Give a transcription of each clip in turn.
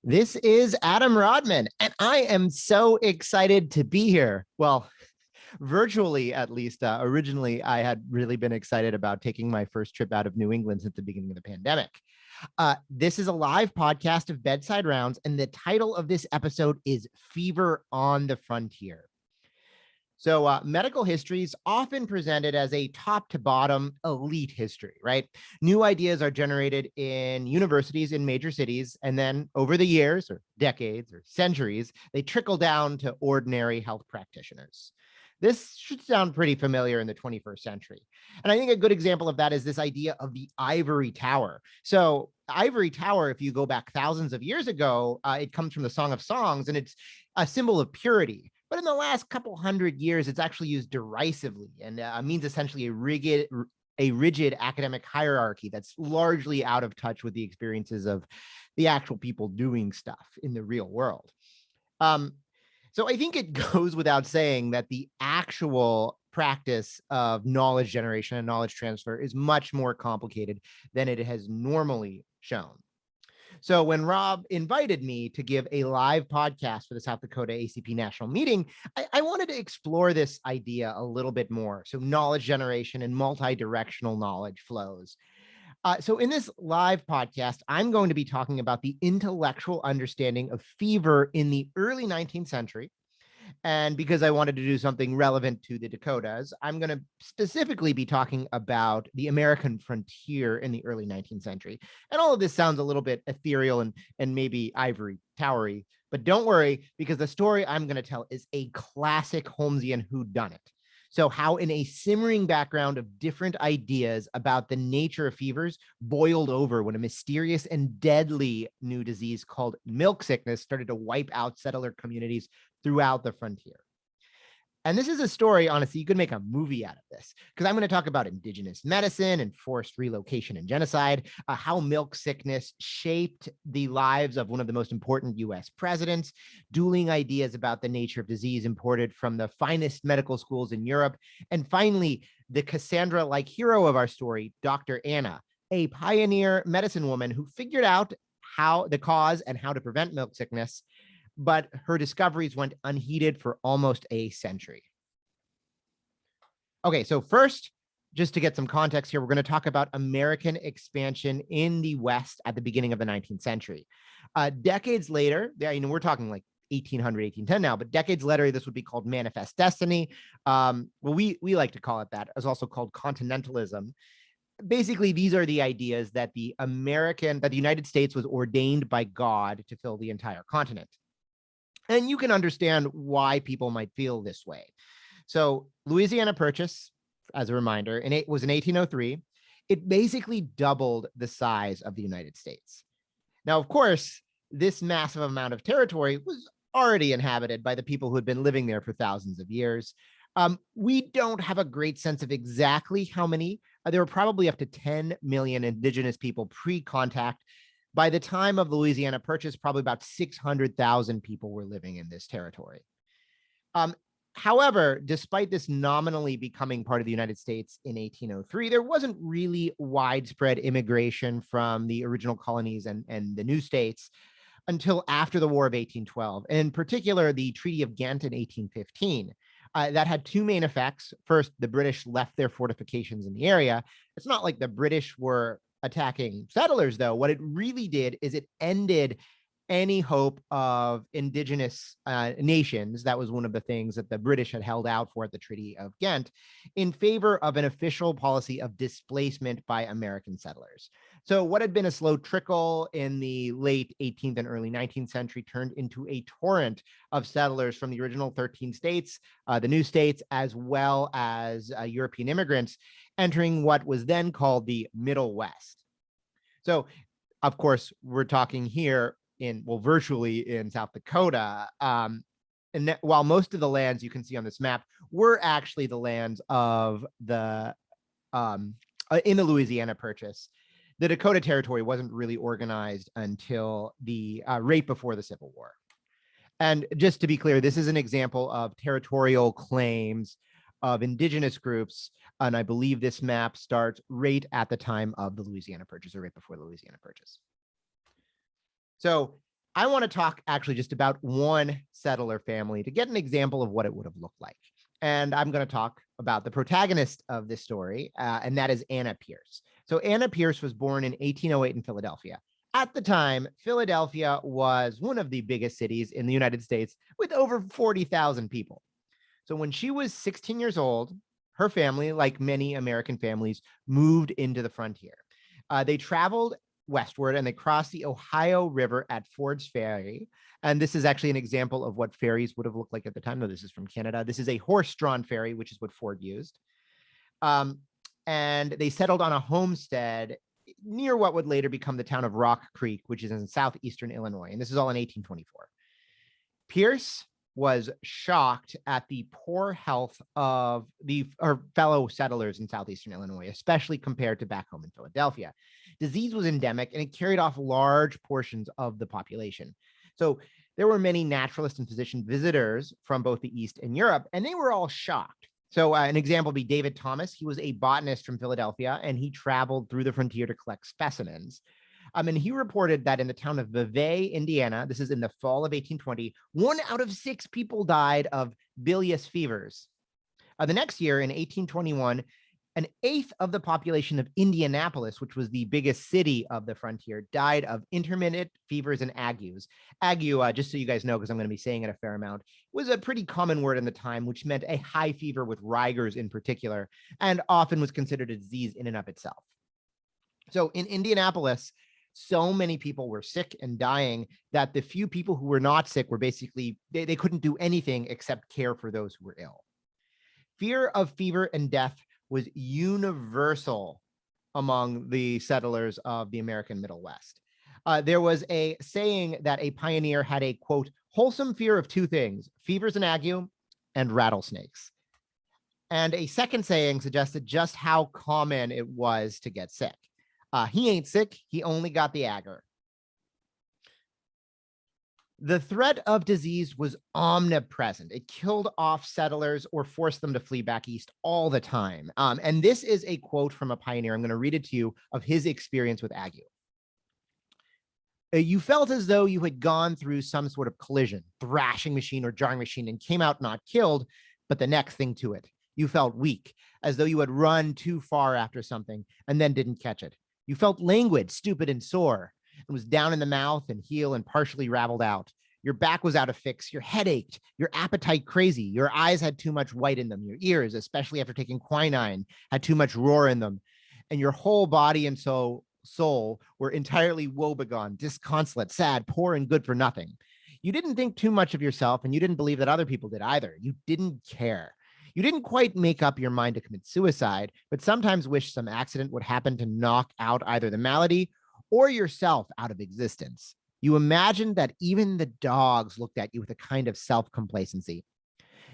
This is Adam Rodman, and I am so excited to be here. Well, virtually at least. Originally, I had really been excited about taking my first trip out of New England since the beginning of the pandemic. This is a live podcast of Bedside Rounds, and the title of this episode is Fever on the Frontier. So medical history is often presented as a top to bottom elite history, right? New ideas are generated in universities in major cities, and then over the years or decades or centuries, they trickle down to ordinary health practitioners. This should sound pretty familiar in the 21st century. And I think a good example of that is this idea of the ivory tower. So ivory tower, if you go back thousands of years ago, it comes from the Song of Songs, and it's a symbol of purity. But in the last couple hundred years, it's actually used derisively and means essentially a rigid academic hierarchy that's largely out of touch with the experiences of the actual people doing stuff in the real world. So I think it goes without saying that the actual practice of knowledge generation and knowledge transfer is much more complicated than it has normally shown. So when Rob invited me to give a live podcast for the South Dakota ACP National Meeting, I wanted to explore this idea a little bit more. So knowledge generation and multi-directional knowledge flows. So in this live podcast, I'm going to be talking about the intellectual understanding of fever in the early 19th century. And because I wanted to do something relevant to the Dakotas, I'm going to specifically be talking about the American frontier in the early 19th century. And all of this sounds a little bit ethereal and maybe ivory towery, but don't worry, because the story I'm going to tell is a classic Holmesian whodunit. So how in a simmering background of different ideas about the nature of fevers boiled over when a mysterious and deadly new disease called milk sickness started to wipe out settler communities throughout the frontier. And this is a story, honestly, you could make a movie out of this, because I'm going to talk about indigenous medicine and forced relocation and genocide, how milk sickness shaped the lives of one of the most important US presidents, dueling ideas about the nature of disease imported from the finest medical schools in Europe, and finally, the Cassandra-like hero of our story, Dr. Anna, a pioneer medicine woman who figured out how the cause and how to prevent milk sickness, but her discoveries went unheeded for almost a century. Okay, so first, just to get some context here, we're going to talk about American expansion in the West at the beginning of the 19th century. Decades later, we're talking like 1800, 1810 now, but decades later, this would be called Manifest Destiny. We like to call it that. It's also called continentalism. Basically, these are the ideas that the United States was ordained by God to fill the entire continent. And you can understand why people might feel this way. So Louisiana Purchase, as a reminder, and it was in 1803. It basically doubled the size of the United States. Now, of course, this massive amount of territory was already inhabited by the people who had been living there for thousands of years. We don't have a great sense of exactly how many. There were probably up to 10 million indigenous people pre-contact. By the time of the Louisiana Purchase, probably about 600,000 people were living in this territory. However, despite this nominally becoming part of the United States in 1803, there wasn't really widespread immigration from the original colonies and the new states until after the War of 1812, and in particular, the Treaty of Ghent in 1815. That had two main effects. First, the British left their fortifications in the area. It's not like the British were attacking settlers, though. What it really did is it ended any hope of indigenous nations. That was one of the things that the British had held out for at the Treaty of Ghent, in favor of an official policy of displacement by American settlers. So what had been a slow trickle in the late 18th and early 19th century turned into a torrent of settlers from the original 13 states, the new states, as well as European immigrants entering what was then called the Middle West. So, of course, we're talking here virtually in South Dakota. While most of the lands you can see on this map were actually the lands of the in the Louisiana Purchase, the Dakota Territory wasn't really organized until the right before the Civil War. And just to be clear, this is an example of territorial claims of indigenous groups. And I believe this map starts right at the time of the Louisiana Purchase, or right before the Louisiana Purchase. So I want to talk actually just about one settler family to get an example of what it would have looked like. And I'm going to talk about the protagonist of this story, and that is Anna Pierce. So Anna Pierce was born in 1808 in Philadelphia. At the time, Philadelphia was one of the biggest cities in the United States with over 40,000 people. So when she was 16 years old, her family, like many American families, moved into the frontier. They traveled westward and they crossed the Ohio River at Ford's Ferry. And this is actually an example of what ferries would have looked like at the time. No, this is from Canada. This is a horse-drawn ferry, which is what Ford used. And they settled on a homestead near what would later become the town of Rock Creek, which is in southeastern Illinois. And this is all in 1824. Pierce was shocked at the poor health of her fellow settlers in southeastern Illinois, especially compared to back home in Philadelphia. Disease was endemic and it carried off large portions of the population. So there were many naturalist and physician visitors from both the East and Europe, and they were all shocked. So an example would be David Thomas. He was a botanist from Philadelphia, and he traveled through the frontier to collect specimens. And he reported that in the town of Vevey, Indiana, this is in the fall of 1820, 1 out of 6 people died of bilious fevers. The next year, in 1821, an eighth of the population of Indianapolis, which was the biggest city of the frontier, died of intermittent fevers and agues. Ague, just so you guys know, because I'm going to be saying it a fair amount, was a pretty common word in the time, which meant a high fever with rigors in particular, and often was considered a disease in and of itself. So in Indianapolis, so many people were sick and dying that the few people who were not sick were basically, they couldn't do anything except care for those who were ill. Fear of fever and death was universal among the settlers of the American Middle West. There was a saying that a pioneer had a, quote, wholesome fear of 2 things, fevers and ague and rattlesnakes. And a second saying suggested just how common it was to get sick. He ain't sick, he only got the agar. The threat of disease was omnipresent. It killed off settlers or forced them to flee back east all the time. And this is a quote from a pioneer. I'm going to read it to you of his experience with ague. You felt as though you had gone through some sort of collision, thrashing machine or jarring machine, and came out not killed, but the next thing to it. You felt weak, as though you had run too far after something and then didn't catch it. You felt languid, stupid, and sore. It was down in the mouth and heel and partially raveled out. Your back was out of fix. Your head ached. Your appetite crazy. Your eyes had too much white in them. Your ears, especially after taking quinine, had too much roar in them. And your whole body and soul were entirely woebegone, disconsolate, sad, poor, and good for nothing. You didn't think too much of yourself, and you didn't believe that other people did either. You didn't care. You didn't quite make up your mind to commit suicide, but sometimes wish some accident would happen to knock out either the malady or yourself out of existence. You imagined that even the dogs looked at you with a kind of self-complacency.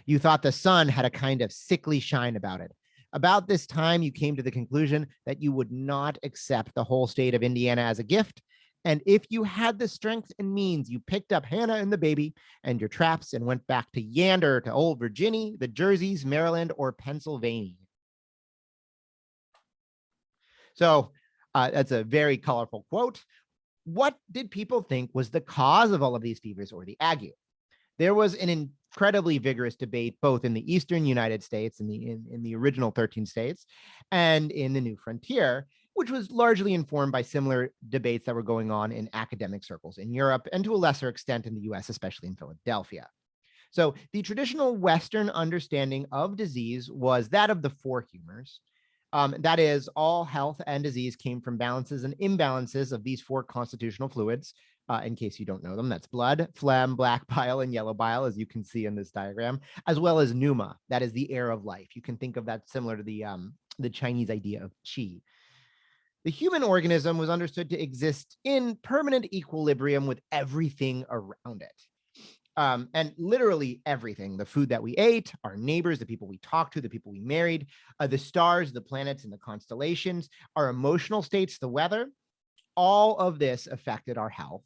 You thought the sun had a kind of sickly shine about it. About this time, you came to the conclusion that you would not accept the whole state of Indiana as a gift. And if you had the strength and means, you picked up Hannah and the baby and your traps and went back to yander to old Virginia, the Jerseys, Maryland, or Pennsylvania. So that's a very colorful quote. What did people think was the cause of all of these fevers or the ague? There was an incredibly vigorous debate both in the eastern United States and in the original 13 states and in the new frontier, which was largely informed by similar debates that were going on in academic circles in Europe and to a lesser extent in the US, especially in Philadelphia. So the traditional Western understanding of disease was that of the 4 humors. That is, all health and disease came from balances and imbalances of these 4 constitutional fluids. In case you don't know them, that's blood, phlegm, black bile, and yellow bile, as you can see in this diagram, as well as pneuma, that is the air of life. You can think of that similar to the Chinese idea of qi. The human organism was understood to exist in permanent equilibrium with everything around it. And literally everything, the food that we ate, our neighbors, the people we talked to, the people we married, the stars, the planets, and the constellations, our emotional states, the weather, all of this affected our health.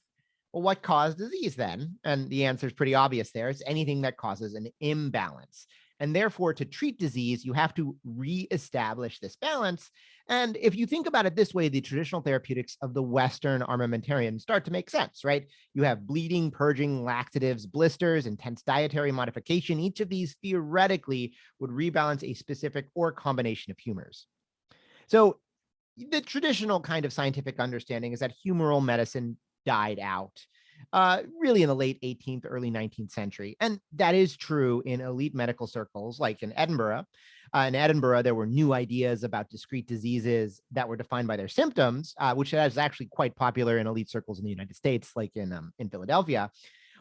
Well, what caused disease then? And the answer is pretty obvious there. It's anything that causes an imbalance. And therefore, to treat disease, you have to reestablish this balance. And if you think about it this way, the traditional therapeutics of the Western armamentarian start to make sense, right? You have bleeding, purging, laxatives, blisters, intense dietary modification. Each of these theoretically would rebalance a specific or combination of humors. So the traditional kind of scientific understanding is that humoral medicine died out really in the late 18th, early 19th century. And that is true in elite medical circles like in Edinburgh. In Edinburgh, there were new ideas about discrete diseases that were defined by their symptoms, which is actually quite popular in elite circles in the United States, like in Philadelphia,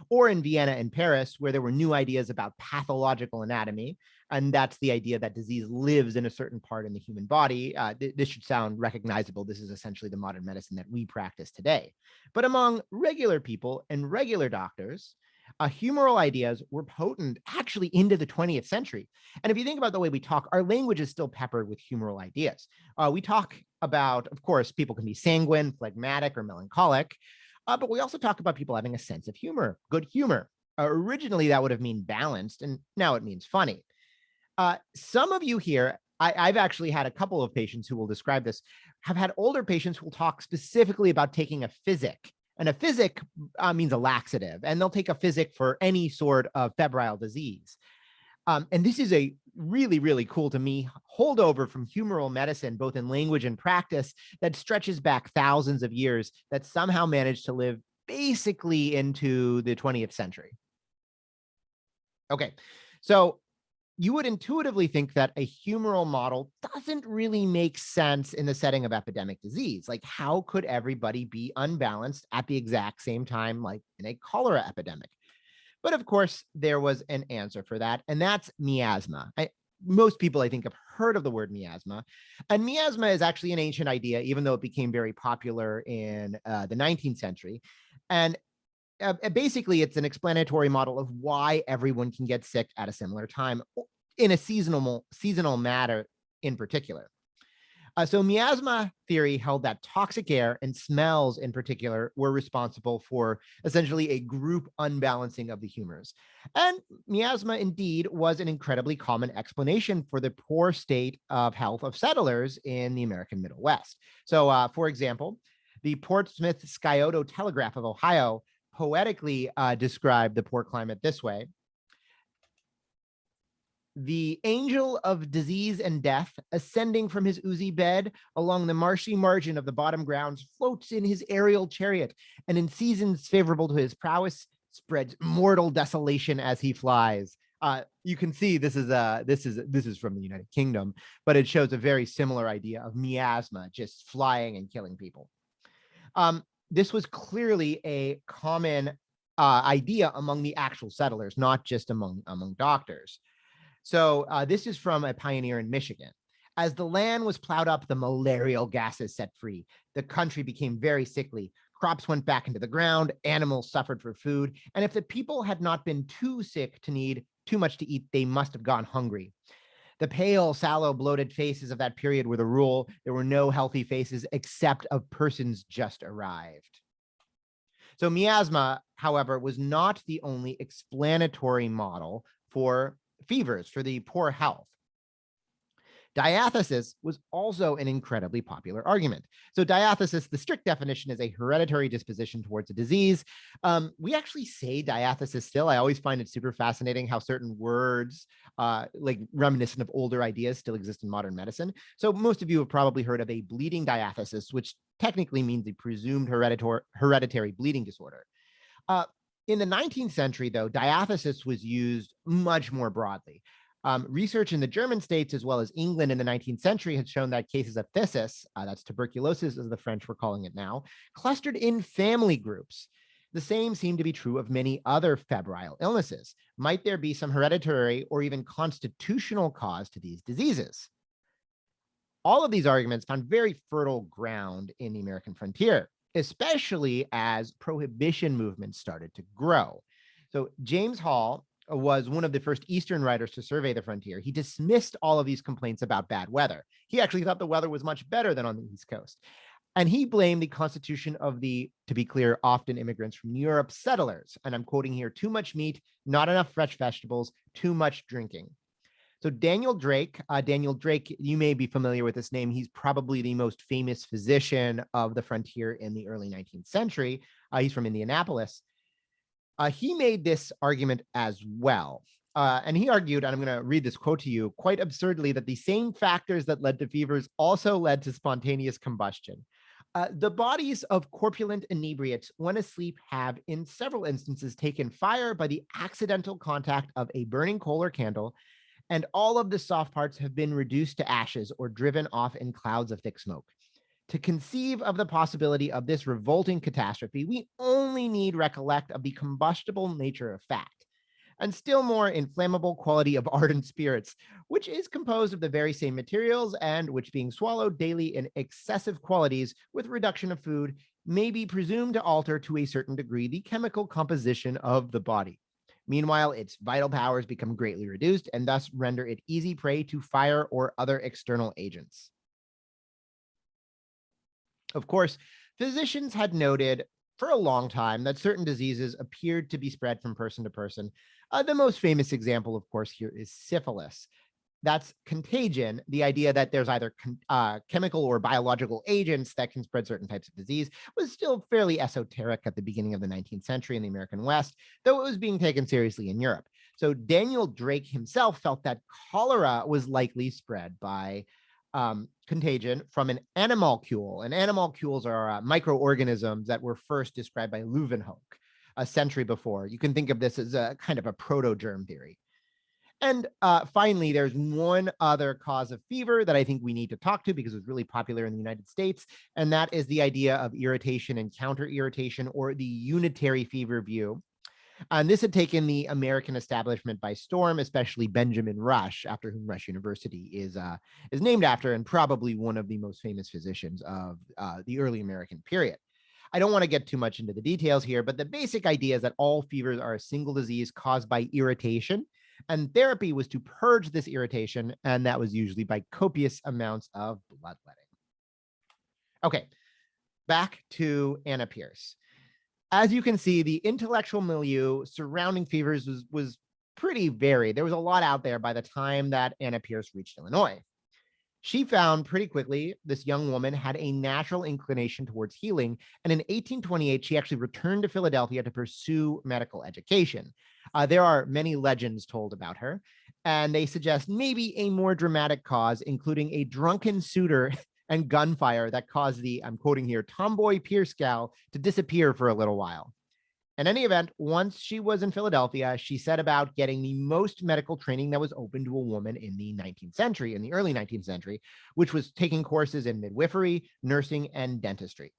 or in Vienna and Paris, where there were new ideas about pathological anatomy. And that's the idea that disease lives in a certain part in the human body. This should sound recognizable. This is essentially the modern medicine that we practice today. But among regular people and regular doctors, humoral ideas were potent actually into the 20th century. And if you think about the way we talk, our language is still peppered with humoral ideas. We talk about, of course, people can be sanguine, phlegmatic, or melancholic. But we also talk about people having a sense of humor, good humor. Originally, that would have mean balanced, and now it means funny. Some of you here, I've actually had a couple of patients who will describe this, have had older patients who will talk specifically about taking a physic. And a physic means a laxative, and they'll take a physic for any sort of febrile disease. And this is a really, really cool to me holdover from humoral medicine, both in language and practice, that stretches back thousands of years that somehow managed to live basically into the 20th century. Okay, so you would intuitively think that a humoral model doesn't really make sense in the setting of epidemic disease. Like, how could everybody be unbalanced at the exact same time, like in a cholera epidemic? But of course, there was an answer for that, and that's miasma. Most people, I think, have heard of the word miasma. And miasma is actually an ancient idea, even though it became very popular in the 19th century. And basically, it's an explanatory model of why everyone can get sick at a similar time in a seasonal matter in particular. So miasma theory held that toxic air and smells in particular were responsible for essentially a group unbalancing of the humors. And miasma indeed was an incredibly common explanation for the poor state of health of settlers in the American Middle West. So for example, the Portsmouth Scioto Telegraph of Ohio poetically described the poor climate this way: the angel of disease and death, ascending from his oozy bed along the marshy margin of the bottom grounds, floats in his aerial chariot, and in seasons favorable to his prowess, spreads mortal desolation as he flies. You can see this is from the United Kingdom, but it shows a very similar idea of miasma just flying and killing people. This was clearly a common idea among the actual settlers, not just among doctors. So this is from a pioneer in Michigan. As the land was plowed up, the malarial gases set free. The country became very sickly. Crops went back into the ground. Animals suffered for food. And if the people had not been too sick to need too much to eat, they must have gone hungry. The pale, sallow, bloated faces of that period were the rule. There were no healthy faces except of persons just arrived. So miasma, however, was not the only explanatory model for fevers, for the poor health. Diathesis was also an incredibly popular argument. So diathesis, the strict definition, is a hereditary disposition towards a disease. We actually say diathesis still. I always find it super fascinating how certain words, like reminiscent of older ideas, still exist in modern medicine. So most of you have probably heard of a bleeding diathesis, which technically means a presumed hereditary bleeding disorder. In the 19th century, though, diathesis was used much more broadly. Research in the German states, as well as England in the 19th century, had shown that cases of phthisis, that's tuberculosis as the French were calling it now, clustered in family groups. The same seemed to be true of many other febrile illnesses. Might there be some hereditary or even constitutional cause to these diseases? All of these arguments found very fertile ground in the American frontier, especially as prohibition movements started to grow. So James Hall was one of the first Eastern writers to survey the frontier. He dismissed all of these complaints about bad weather. He actually thought the weather was much better than on the East Coast. And he blamed the constitution of the, to be clear, often immigrants from Europe settlers. And I'm quoting here: too much meat, not enough fresh vegetables, too much drinking. So Daniel Drake, you may be familiar with this name. He's probably the most famous physician of the frontier in the early 19th century. He's from Indianapolis. He made this argument as well. And he argued, and I'm going to read this quote to you, quite absurdly, that the same factors that led to fevers also led to spontaneous combustion. The bodies of corpulent inebriates, when asleep, have in several instances taken fire by the accidental contact of a burning coal or candle, and all of the soft parts have been reduced to ashes or driven off in clouds of thick smoke. To conceive of the possibility of this revolting catastrophe, we only need recollect of the combustible nature of fat, and still more inflammable quality of ardent spirits, which is composed of the very same materials, and which, being swallowed daily in excessive quantities with reduction of food, may be presumed to alter to a certain degree the chemical composition of the body. Meanwhile, its vital powers become greatly reduced and thus render it easy prey to fire or other external agents. Of course, physicians had noted for a long time that certain diseases appeared to be spread from person to person. The most famous example, of course, here is syphilis. That's contagion, the idea that there's either chemical or biological agents that can spread certain types of disease, was still fairly esoteric at the beginning of the 19th century in the American West, though it was being taken seriously in Europe. So Daniel Drake himself felt that cholera was likely spread by contagion from an animalcule. And animalcules are microorganisms that were first described by Leeuwenhoek a century before. You can think of this as a kind of a proto-germ theory. And finally, there's one other cause of fever that I think we need to talk to because it's really popular in the United States, and that is the idea of irritation and counter-irritation, or the unitary fever view. And this had taken the American establishment by storm, especially Benjamin Rush, after whom Rush University is named after, and probably one of the most famous physicians of the early American period. I don't want to get too much into the details here, but the basic idea is that all fevers are a single disease caused by irritation, and therapy was to purge this irritation, and that was usually by copious amounts of bloodletting. Okay, back to Anna Pierce. As you can see, the intellectual milieu surrounding fevers was pretty varied. There was a lot out there by the time that Anna Pierce reached Illinois. She found pretty quickly this young woman had a natural inclination towards healing, and in 1828, she actually returned to Philadelphia to pursue medical education. There are many legends told about her, and they suggest maybe a more dramatic cause, including a drunken suitor and gunfire that caused the, I'm quoting here, tomboy Pierce gal to disappear for a little while. In any event, once she was in Philadelphia, she set about getting the most medical training that was open to a woman in the 19th century, in the early 19th century, which was taking courses in midwifery, nursing, and dentistry.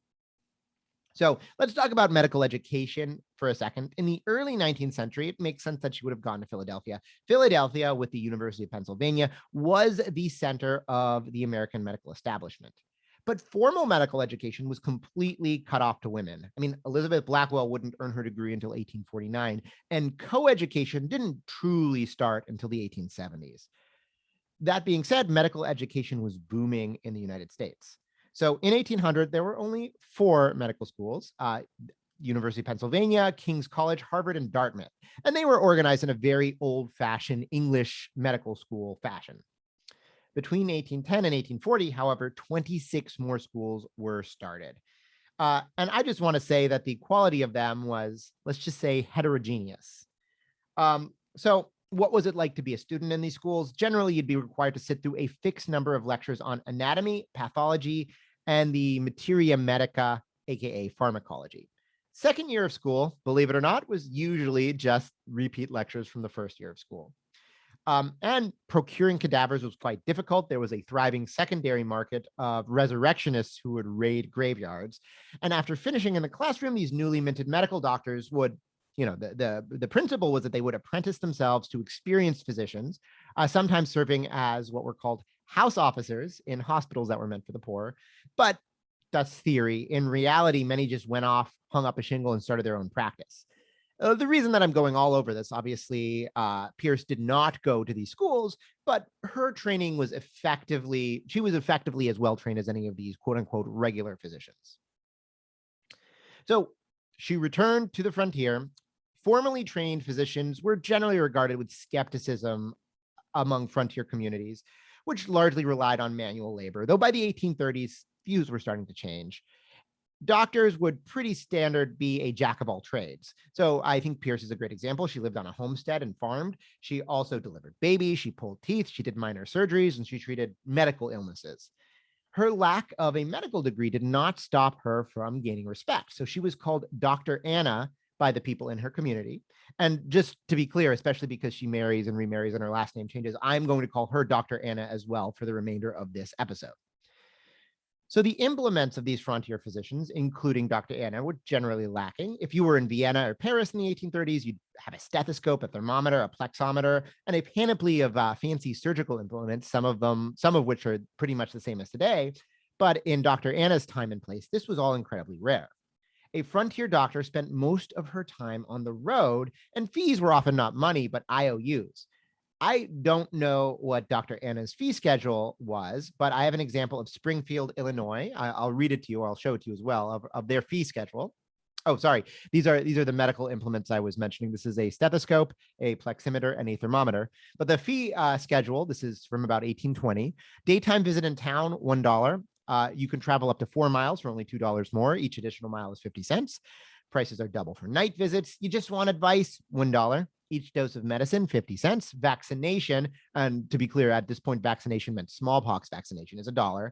So let's talk about medical education for a second. In the early 19th century, it makes sense that she would have gone to Philadelphia. Philadelphia, with the University of Pennsylvania, was the center of the American medical establishment. But formal medical education was completely cut off to women. I mean, Elizabeth Blackwell wouldn't earn her degree until 1849, and co-education didn't truly start until the 1870s. That being said, medical education was booming in the United States. So in 1800, there were only 4 medical schools, University of Pennsylvania, King's College, Harvard, and Dartmouth. And they were organized in a very old-fashioned English medical school fashion. Between 1810 and 1840, however, 26 more schools were started. And I just want to say that the quality of them was, let's just say, heterogeneous. So what was it like to be a student in these schools? Generally, you'd be required to sit through a fixed number of lectures on anatomy, pathology, and the materia medica, aka pharmacology. Second year of school, believe it or not, was usually just repeat lectures from the first year of school. And procuring cadavers was quite difficult. There was a thriving secondary market of resurrectionists who would raid graveyards. And after finishing in the classroom, these newly minted medical doctors would, the principle was that they would apprentice themselves to experienced physicians, sometimes serving as what were called house officers in hospitals that were meant for the poor. But that's theory. In reality, many just went off, hung up a shingle, and started their own practice. The reason that I'm going all over this, obviously, Pierce did not go to these schools, but her training was she was effectively as well trained as any of these quote unquote regular physicians. So she returned to the frontier. Formally trained physicians were generally regarded with skepticism among frontier communities, which largely relied on manual labor, though by the 1830s, views were starting to change. Doctors would pretty standard be a jack of all trades. So I think Pierce is a great example. She lived on a homestead and farmed. She also delivered babies, she pulled teeth, she did minor surgeries, and she treated medical illnesses. Her lack of a medical degree did not stop her from gaining respect. So she was called Dr. Anna by the people in her community. And just to be clear, especially because she marries and remarries and her last name changes, I'm going to call her Dr. Anna as well for the remainder of this episode. So the implements of these frontier physicians, including Dr. Anna, were generally lacking. If you were in Vienna or Paris in the 1830s, you'd have a stethoscope, a thermometer, a plexometer, and a panoply of fancy surgical implements, some of which are pretty much the same as today. But in Dr. Anna's time and place, this was all incredibly rare. A frontier doctor spent most of her time on the road, and fees were often not money, but IOUs. I don't know what Dr. Anna's fee schedule was, but I have an example of Springfield, Illinois. I'll read it to you, or I'll show it to you as well, of their fee schedule. Oh, sorry. These are the medical implements I was mentioning. This is a stethoscope, a pleximeter, and a thermometer. But the fee schedule, this is from about 1820. Daytime visit in town, $1. You can travel up to 4 miles for only $2 more. Each additional mile is 50 cents. Prices are double for night visits. You just want advice, $1. Each dose of medicine, 50 cents. Vaccination, and to be clear, at this point, vaccination meant smallpox vaccination, is $1.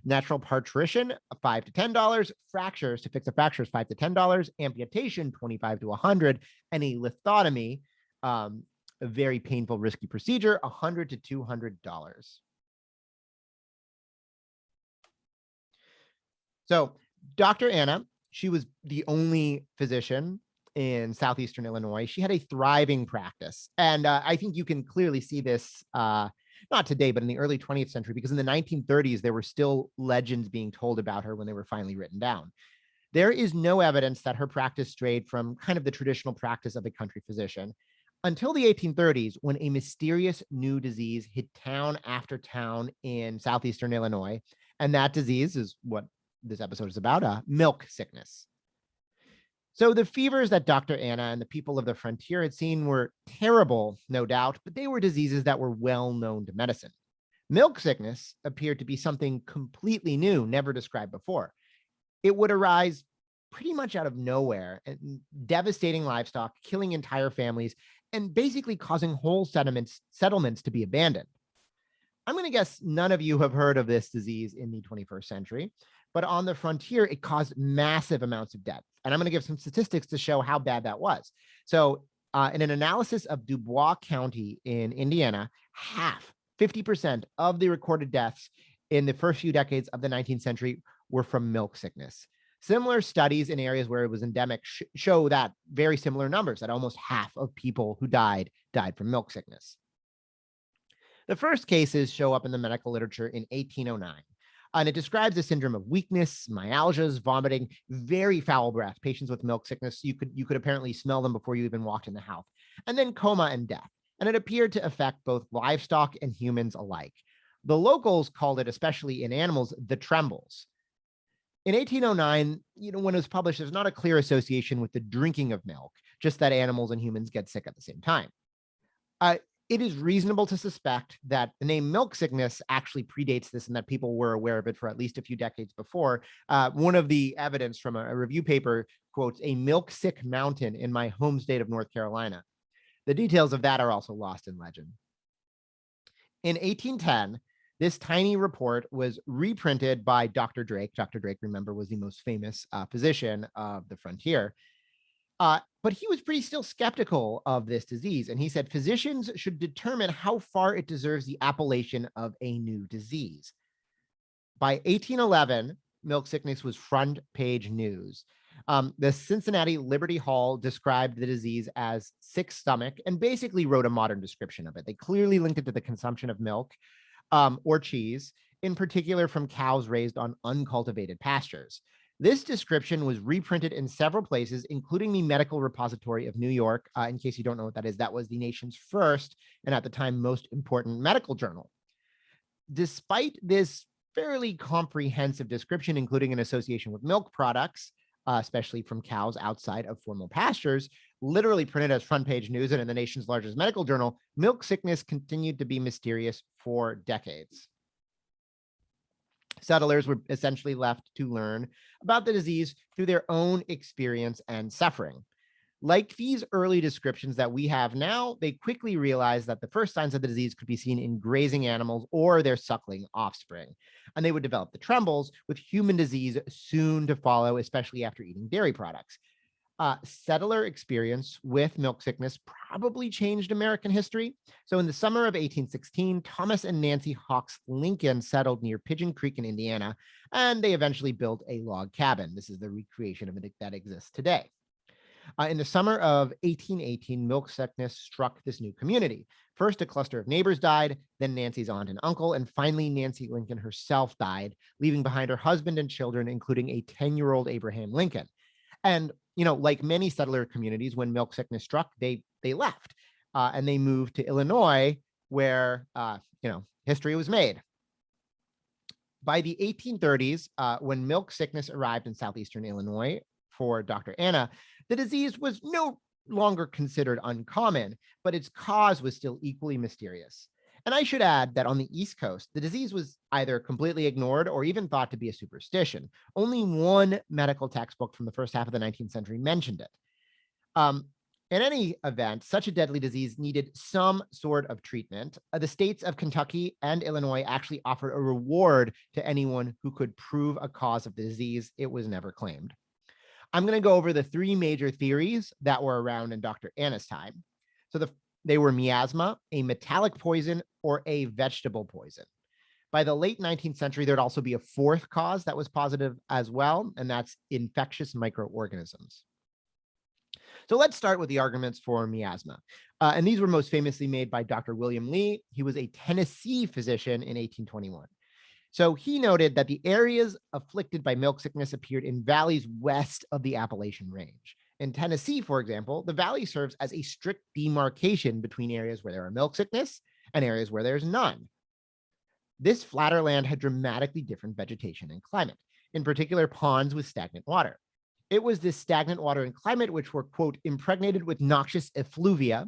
Natural parturition, $5 to $10. Fractures, to fix a fracture, is $5 to $10. Amputation, $25 to $100. And a lithotomy, a very painful, risky procedure, $100 to $200. So Dr. Anna, she was the only physician in southeastern Illinois. She had a thriving practice. And I think you can clearly see this, not today, but in the early 20th century, because in the 1930s, there were still legends being told about her when they were finally written down. There is no evidence that her practice strayed from kind of the traditional practice of a country physician until the 1830s, when a mysterious new disease hit town after town in southeastern Illinois. And that disease is what this episode is about, milk sickness. So the fevers that Dr. Anna and the people of the frontier had seen were terrible, no doubt, but they were diseases that were well known to medicine. Milk sickness appeared to be something completely new, never described before. It would arise pretty much out of nowhere, and devastating livestock, killing entire families, and basically causing whole settlements to be abandoned. I'm going to guess none of you have heard of this disease in the 21st century, but on the frontier, it caused massive amounts of death. And I'm going to give some statistics to show how bad that was. So in an analysis of Dubois County in Indiana, 50% of the recorded deaths in the first few decades of the 19th century were from milk sickness. Similar studies in areas where it was endemic show that very similar numbers, that almost half of people who died from milk sickness. The first cases show up in the medical literature in 1809. And it describes a syndrome of weakness, myalgias, vomiting, very foul breath. Patients with milk sickness, you could apparently smell them before you even walked in the house. And then coma and death. And it appeared to affect both livestock and humans alike. The locals called it, especially in animals, the trembles. In 1809, when it was published, there's not a clear association with the drinking of milk, just that animals and humans get sick at the same time. It is reasonable to suspect that the name milk sickness actually predates this and that people were aware of it for at least a few decades before. One of the evidence from a review paper quotes a milk sick mountain in my home state of North Carolina. The details of that are also lost in legend. In 1810, this tiny report was reprinted by Dr. Drake. Dr. Drake, remember, was the most famous physician of the frontier. But he was pretty still skeptical of this disease. And he said, physicians should determine how far it deserves the appellation of a new disease. By 1811, milk sickness was front page news. The Cincinnati Liberty Hall described the disease as sick stomach and basically wrote a modern description of it. They clearly linked it to the consumption of milk or cheese, in particular from cows raised on uncultivated pastures. This description was reprinted in several places, including the Medical Repository of New York. In case you don't know what that is, that was the nation's first and at the time most important medical journal. Despite this fairly comprehensive description, including an association with milk products, especially from cows outside of formal pastures, literally printed as front page news and in the nation's largest medical journal, milk sickness continued to be mysterious for decades. Settlers were essentially left to learn about the disease through their own experience and suffering. Like these early descriptions that we have now, they quickly realized that the first signs of the disease could be seen in grazing animals or their suckling offspring. And they would develop the trembles, with human disease soon to follow, especially after eating dairy products. Settler experience with milk sickness probably changed American history. So in the summer of 1816, Thomas and Nancy Hawks Lincoln settled near Pigeon Creek in Indiana, and they eventually built a log cabin. This is the recreation of it that exists today. In the summer of 1818, milk sickness struck this new community. First, a cluster of neighbors died, then Nancy's aunt and uncle, and finally, Nancy Lincoln herself died, leaving behind her husband and children, including a 10-year-old Abraham Lincoln. And, like many settler communities, when milk sickness struck, they left and they moved to Illinois, where, history was made. By the 1830s, when milk sickness arrived in southeastern Illinois for Dr. Anna, the disease was no longer considered uncommon, but its cause was still equally mysterious. And I should add that on the East Coast, the disease was either completely ignored or even thought to be a superstition. Only one medical textbook from the first half of the 19th century mentioned it. In any event, such a deadly disease needed some sort of treatment. The states of Kentucky and Illinois actually offered a reward to anyone who could prove a cause of the disease. It was never claimed. I'm going to go over the three major theories that were around in Dr. Anna's time. So they were miasma, a metallic poison, or a vegetable poison. By the late 19th century, there'd also be a fourth cause that was positive as well, and that's infectious microorganisms. So let's start with the arguments for miasma. And these were most famously made by Dr. William Lee. He was a Tennessee physician in 1821. So he noted that the areas afflicted by milk sickness appeared in valleys west of the Appalachian Range. In Tennessee, for example, the valley serves as a strict demarcation between areas where there are milk sickness and areas where there's none. This flatter land had dramatically different vegetation and climate, in particular ponds with stagnant water. It was this stagnant water and climate which were, quote, impregnated with noxious effluvia,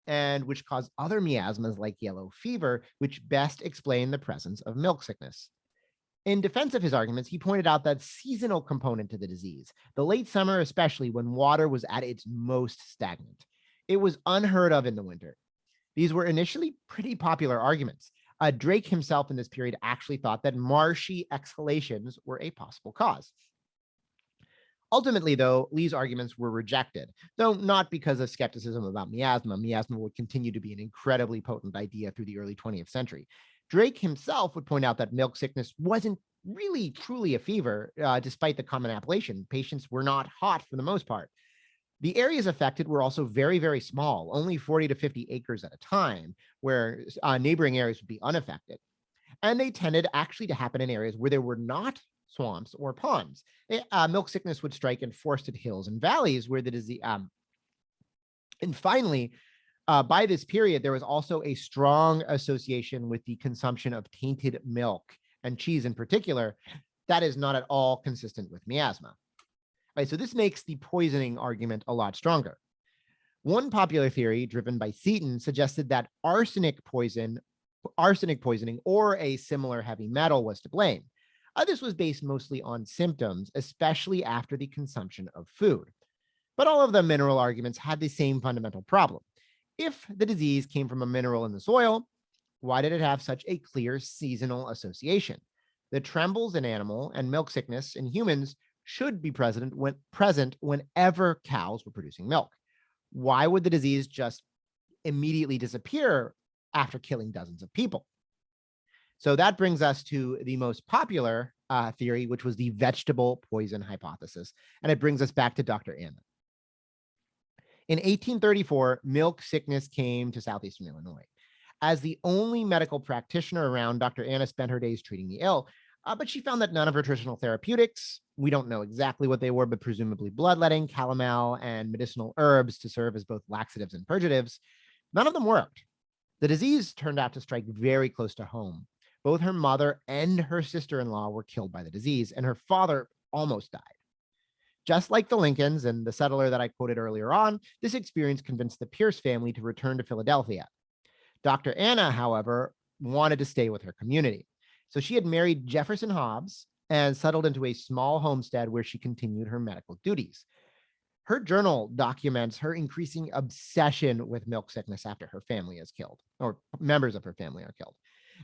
and which caused other miasmas like yellow fever, which best explain the presence of milk sickness. In defense of his arguments, he pointed out that seasonal component to the disease, the late summer, especially when water was at its most stagnant. It was unheard of in the winter. These were initially pretty popular arguments. Drake himself in this period actually thought that marshy exhalations were a possible cause. Ultimately, though, Lee's arguments were rejected, though not because of skepticism about miasma. Miasma would continue to be an incredibly potent idea through the early 20th century. Drake himself would point out that milk sickness wasn't really truly a fever, despite the common appellation. Patients were not hot for the most part. The areas affected were also very, very small, only 40 to 50 acres at a time, where neighboring areas would be unaffected. And they tended actually to happen in areas where there were not swamps or ponds. Milk sickness would strike in forested hills and valleys where the disease. And finally, by this period, there was also a strong association with the consumption of tainted milk and cheese in particular. That is not at all consistent with miasma. Right, so this makes the poisoning argument a lot stronger. One popular theory driven by Seton suggested that arsenic poisoning or a similar heavy metal was to blame. This was based mostly on symptoms, especially after the consumption of food. But all of the mineral arguments had the same fundamental problem. If the disease came from a mineral in the soil, why did it have such a clear seasonal association? The trembles in animal and milk sickness in humans should be present whenever cows were producing milk. Why would the disease just immediately disappear after killing dozens of people? So that brings us to the most popular theory, which was the vegetable poison hypothesis. And it brings us back to Dr. Anna. In 1834, milk sickness came to southeastern Illinois. As the only medical practitioner around, Dr. Anna spent her days treating the ill, but she found that none of her traditional therapeutics, we don't know exactly what they were, but presumably bloodletting, calomel, and medicinal herbs to serve as both laxatives and purgatives, none of them worked. The disease turned out to strike very close to home. Both her mother and her sister-in-law were killed by the disease, and her father almost died. Just like the Lincolns and the settler that I quoted earlier on, this experience convinced the Pierce family to return to Philadelphia. Dr. Anna, however, wanted to stay with her community. So she had married Jefferson Hobbs and settled into a small homestead where she continued her medical duties. Her journal documents her increasing obsession with milk sickness after her family is killed, or members of her family are killed.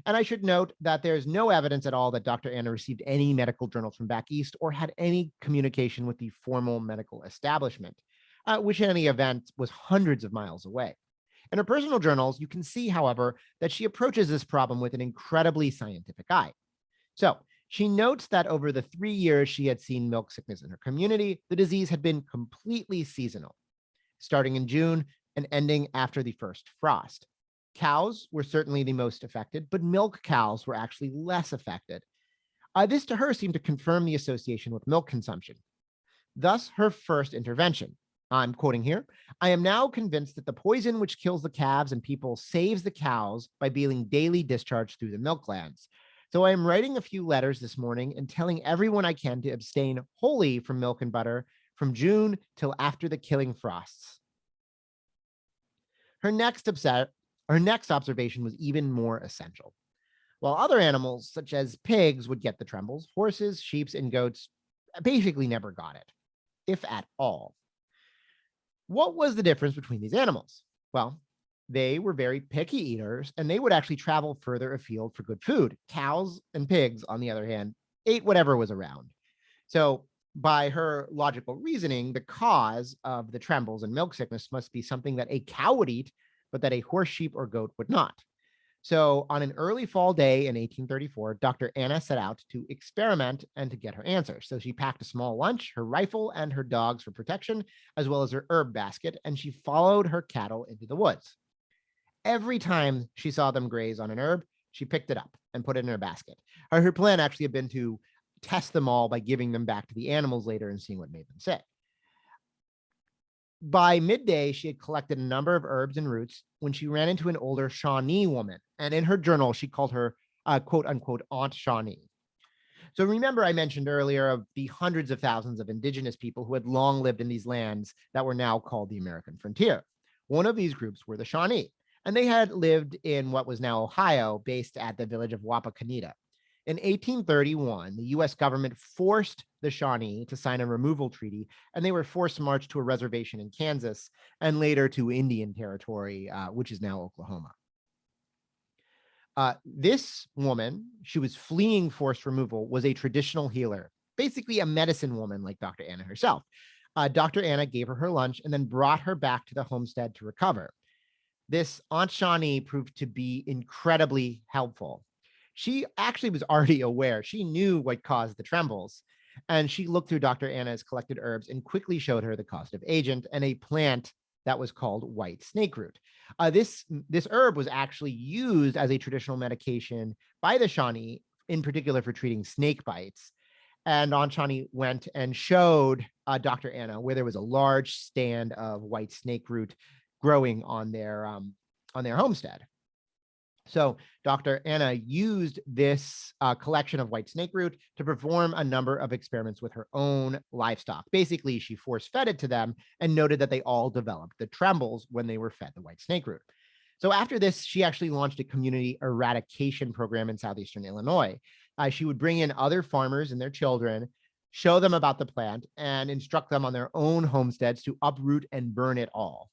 And I should note that there's no evidence at all that Dr. Anna received any medical journals from back east or had any communication with the formal medical establishment, which in any event was hundreds of miles away. In her personal journals, you can see, however, that she approaches this problem with an incredibly scientific eye. So she notes that over the 3 years she had seen milk sickness in her community, the disease had been completely seasonal, starting in June and ending after the first frost. Cows were certainly the most affected, but milk cows were actually less affected. This to her seemed to confirm the association with milk consumption. Thus, her first intervention. I'm quoting here. I am now convinced that the poison which kills the calves and people saves the cows by being daily discharged through the milk glands. So I am writing a few letters this morning and telling everyone I can to abstain wholly from milk and butter from June till after the killing frosts. Her next observation was even more essential. While other animals, such as pigs, would get the trembles, horses, sheep, and goats basically never got it, if at all. What was the difference between these animals? Well, they were very picky eaters, and they would actually travel further afield for good food. Cows and pigs, on the other hand, ate whatever was around. So by her logical reasoning, the cause of the trembles and milk sickness must be something that a cow would eat, but that a horse, sheep, or goat would not. So on an early fall day in 1834, Dr. Anna set out to experiment and to get her answer. So she packed a small lunch, her rifle, and her dogs for protection, as well as her herb basket, and she followed her cattle into the woods. Every time she saw them graze on an herb, she picked it up and put it in her basket. Her plan actually had been to test them all by giving them back to the animals later and seeing what made them sick. By midday, she had collected a number of herbs and roots when she ran into an older Shawnee woman. And in her journal, she called her, quote unquote, Aunt Shawnee. So remember, I mentioned earlier of the hundreds of thousands of indigenous people who had long lived in these lands that were now called the American frontier. One of these groups were the Shawnee, and they had lived in what was now Ohio, based at the village of Wapakoneta. In 1831, the US government forced the Shawnee to sign a removal treaty, and they were forced marched to a reservation in Kansas and later to Indian Territory, which is now Oklahoma. This woman, she was fleeing forced removal, was a traditional healer, basically a medicine woman like Dr. Anna herself. Dr. Anna gave her her lunch and then brought her back to the homestead to recover. This Aunt Shawnee proved to be incredibly helpful. She actually was already aware. She knew what caused the trembles. And she looked through Dr. Anna's collected herbs and quickly showed her the causative agent and a plant that was called white snake root. This herb was actually used as a traditional medication by the Shawnee, in particular for treating snake bites. And Aunt Shawnee went and showed Dr. Anna where there was a large stand of white snake root growing on their homestead. So Dr. Anna used this collection of white snake root to perform a number of experiments with her own livestock. Basically, she force-fed it to them and noted that they all developed the trembles when they were fed the white snake root. So after this, she actually launched a community eradication program in southeastern Illinois. She would bring in other farmers and their children, show them about the plant, and instruct them on their own homesteads to uproot and burn it all.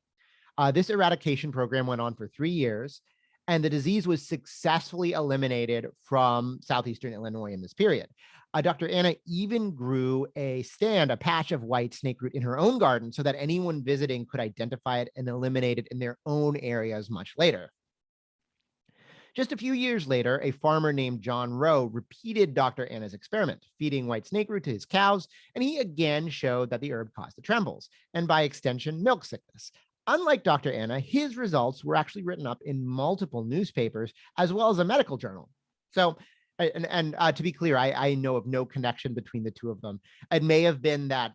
This eradication program went on for 3 years, and the disease was successfully eliminated from southeastern Illinois in this period. Dr. Anna even grew a patch of white snake root in her own garden so that anyone visiting could identify it and eliminate it in their own areas much later. Just a few years later, a farmer named John Rowe repeated Dr. Anna's experiment, feeding white snake root to his cows, and he again showed that the herb caused the trembles, and by extension, milk sickness. Unlike Dr. Anna, his results were actually written up in multiple newspapers as well as a medical journal. So, to be clear, I know of no connection between the two of them. It may have been that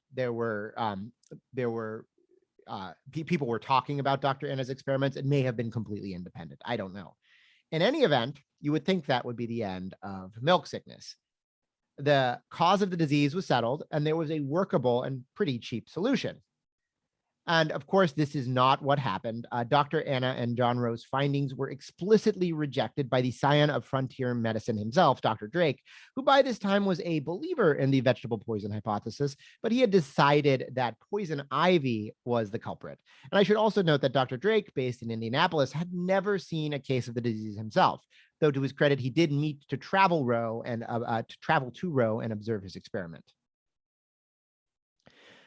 people were talking about Dr. Anna's experiments. It may have been completely independent. I don't know. In any event, you would think that would be the end of milk sickness. The cause of the disease was settled, and there was a workable and pretty cheap solution. And of course, this is not what happened. Dr. Anna and John Rowe's findings were explicitly rejected by the scion of frontier medicine himself, Dr. Drake, who by this time was a believer in the vegetable poison hypothesis, but he had decided that poison ivy was the culprit. And I should also note that Dr. Drake, based in Indianapolis, had never seen a case of the disease himself, though to his credit, he did meet to travel to Rowe and observe his experiment.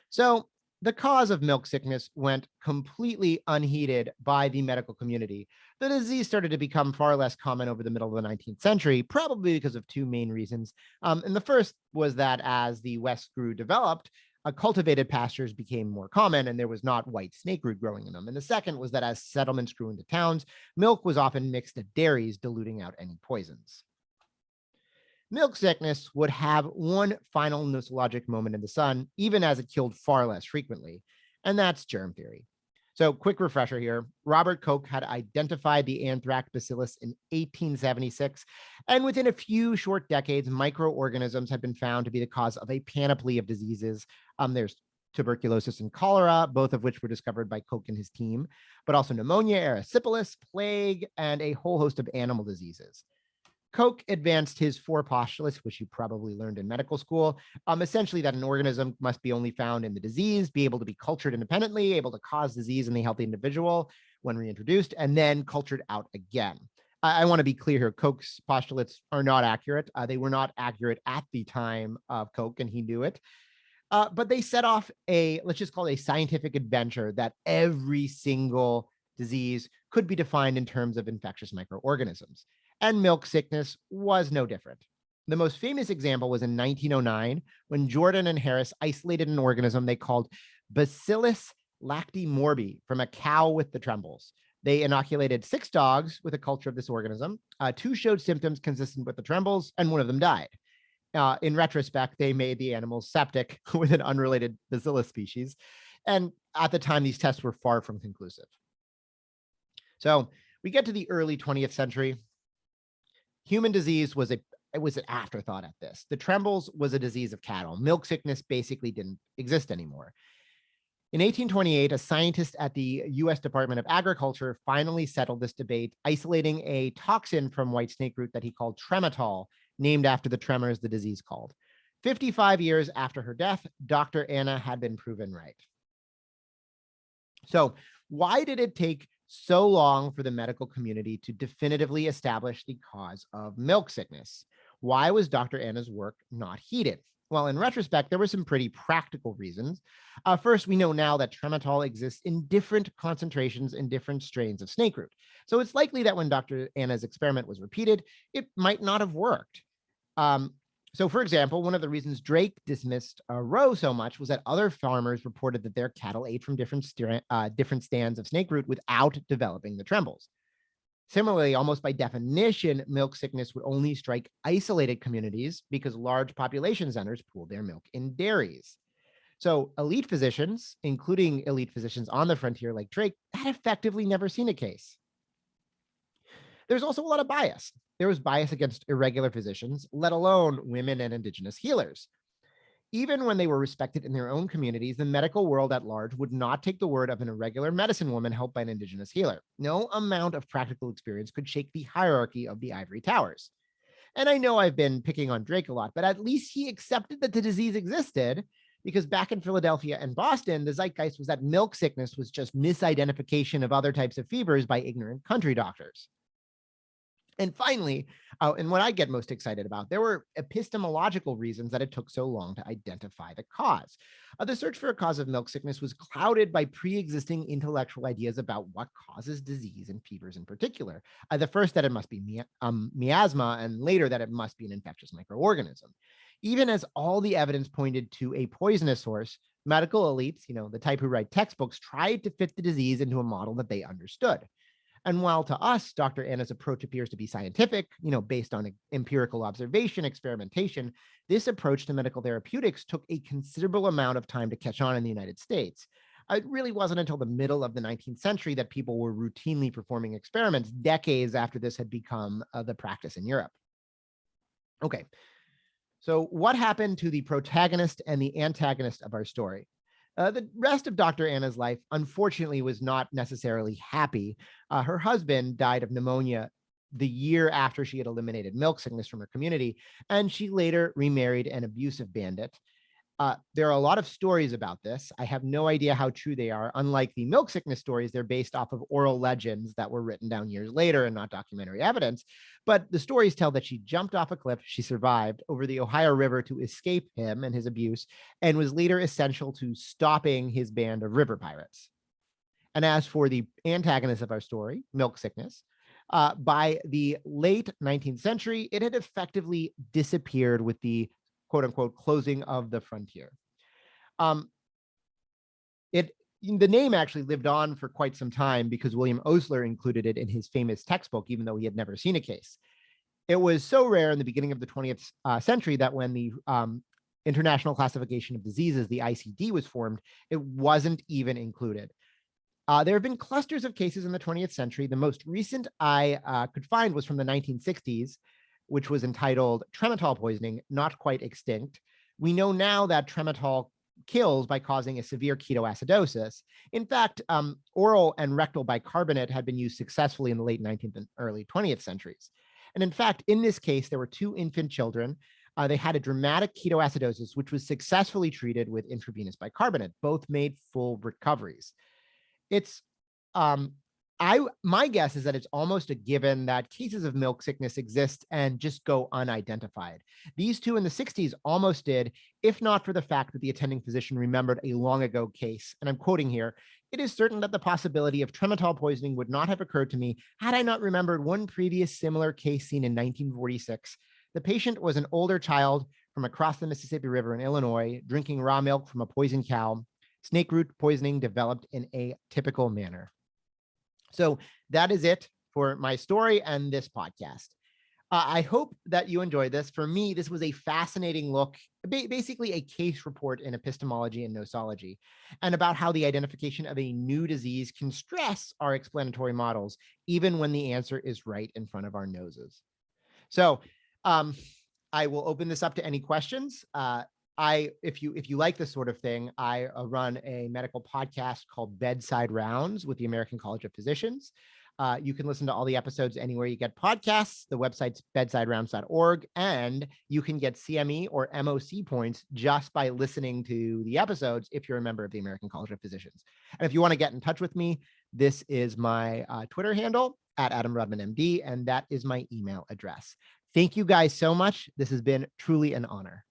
So the cause of milk sickness went completely unheeded by the medical community. The disease started to become far less common over the middle of the 19th century, probably because of two main reasons. And the first was that as the West grew developed, cultivated pastures became more common and there was not white snake root growing in them. And the second was that as settlements grew into towns, milk was often mixed at dairies, diluting out any poisons. Milk sickness would have one final nosologic moment in the sun, even as it killed far less frequently, and that's germ theory. So, quick refresher here. Robert Koch had identified the anthrax bacillus in 1876, and within a few short decades, microorganisms had been found to be the cause of a panoply of diseases. There's tuberculosis and cholera, both of which were discovered by Koch and his team, but also pneumonia, erysipelas, plague, and a whole host of animal diseases. Koch advanced his four postulates, which you probably learned in medical school, essentially that an organism must be only found in the disease, be able to be cultured independently, able to cause disease in the healthy individual when reintroduced, and then cultured out again. I want to be clear here. Koch's postulates are not accurate. They were not accurate at the time of Koch, and he knew it. But they set off let's just call it a scientific adventure that every single disease could be defined in terms of infectious microorganisms. And milk sickness was no different. The most famous example was in 1909 when Jordan and Harris isolated an organism they called Bacillus lactimorbi from a cow with the trembles. They inoculated 6 dogs with a culture of this organism. 2 showed symptoms consistent with the trembles, and 1 of them died. In retrospect, they made the animals septic with an unrelated bacillus species. And at the time, these tests were far from conclusive. So we get to the early 20th century. Human disease was an afterthought at this. The trembles was a disease of cattle. Milk sickness basically didn't exist anymore. In 1828, a scientist at the US Department of Agriculture finally settled this debate, isolating a toxin from white snake root that he called trematol, named after the tremors the disease called. 55 years after her death, Dr. Anna had been proven right. So why did it take so long for the medical community to definitively establish the cause of milk sickness? Why was Dr. Anna's work not heeded? Well, in retrospect, there were some pretty practical reasons. First, we know now that trematol exists in different concentrations in different strains of snake root. So it's likely that when Dr. Anna's experiment was repeated, it might not have worked. So, for example, one of the reasons Drake dismissed Rowe so much was that other farmers reported that their cattle ate from different stands of snake root without developing the trembles. Similarly, almost by definition, milk sickness would only strike isolated communities because large population centers pooled their milk in dairies. So elite physicians, including elite physicians on the frontier like Drake, had effectively never seen a case. There's also a lot of bias. There was bias against irregular physicians, let alone women and indigenous healers. Even when they were respected in their own communities, the medical world at large would not take the word of an irregular medicine woman helped by an indigenous healer. No amount of practical experience could shake the hierarchy of the ivory towers. And I know I've been picking on Drake a lot, but at least he accepted that the disease existed, because back in Philadelphia and Boston, the zeitgeist was that milk sickness was just misidentification of other types of fevers by ignorant country doctors. And finally, and what I get most excited about, there were epistemological reasons that it took so long to identify the cause. The search for a cause of milk sickness was clouded by pre-existing intellectual ideas about what causes disease and fevers in particular. The first that it must be miasma, and later that it must be an infectious microorganism. Even as all the evidence pointed to a poisonous source, medical elites, the type who write textbooks, tried to fit the disease into a model that they understood. And while to us, Dr. Anna's approach appears to be scientific, based on empirical observation, experimentation, this approach to medical therapeutics took a considerable amount of time to catch on in the United States. It really wasn't until the middle of the 19th century that people were routinely performing experiments, decades after this had become the practice in Europe. Okay, So what happened to the protagonist and the antagonist of our story? The rest of Dr. Anna's life, unfortunately, was not necessarily happy. Her husband died of pneumonia the year after she had eliminated milk sickness from her community, and she later remarried an abusive bandit. There are a lot of stories about this. I have no idea how true they are. Unlike the milk sickness stories, they're based off of oral legends that were written down years later and not documentary evidence. But the stories tell that she jumped off a cliff, she survived over the Ohio River to escape him and his abuse, and was later essential to stopping his band of river pirates. And as for the antagonist of our story, milk sickness, by the late 19th century, it had effectively disappeared with the quote unquote closing of the frontier. Um, the name actually lived on for quite some time because William Osler included it in his famous textbook, even though he had never seen a case. It was so rare in the beginning of the 20th century that when the International Classification of Diseases, the ICD, was formed, it wasn't even included. There have been clusters of cases in the 20th century. The most recent I could find was from the 1960s, which was entitled Tremetol Poisoning, Not Quite Extinct. We know now that tremetol kills by causing a severe ketoacidosis. In fact, oral and rectal bicarbonate had been used successfully in the late 19th and early 20th centuries. And in fact, in this case, there were 2 infant children. They had a dramatic ketoacidosis, which was successfully treated with intravenous bicarbonate. Both made full recoveries. It's my guess is that it's almost a given that cases of milk sickness exist and just go unidentified. These 2 in the 60s almost did, if not for the fact that the attending physician remembered a long ago case. And I'm quoting here, "It is certain that the possibility of tremetol poisoning would not have occurred to me had I not remembered one previous similar case seen in 1946. The patient was an older child from across the Mississippi River in Illinois, drinking raw milk from a poisoned cow. Snake root poisoning developed in a typical manner." So that is it for my story and this podcast. I hope that you enjoyed this. For me, this was a fascinating look, basically a case report in epistemology and nosology, and about how the identification of a new disease can stress our explanatory models, even when the answer is right in front of our noses. So I will open this up to any questions. If you like this sort of thing, I run a medical podcast called Bedside Rounds with the American College of Physicians. You can listen to all the episodes anywhere you get podcasts. The website's bedsiderounds.org, and you can get CME or MOC points just by listening to the episodes if you're a member of the American College of Physicians. And if you want to get in touch with me, this is my Twitter handle at Adam Rodman MD, and that is my email address. Thank you guys so much. This has been truly an honor.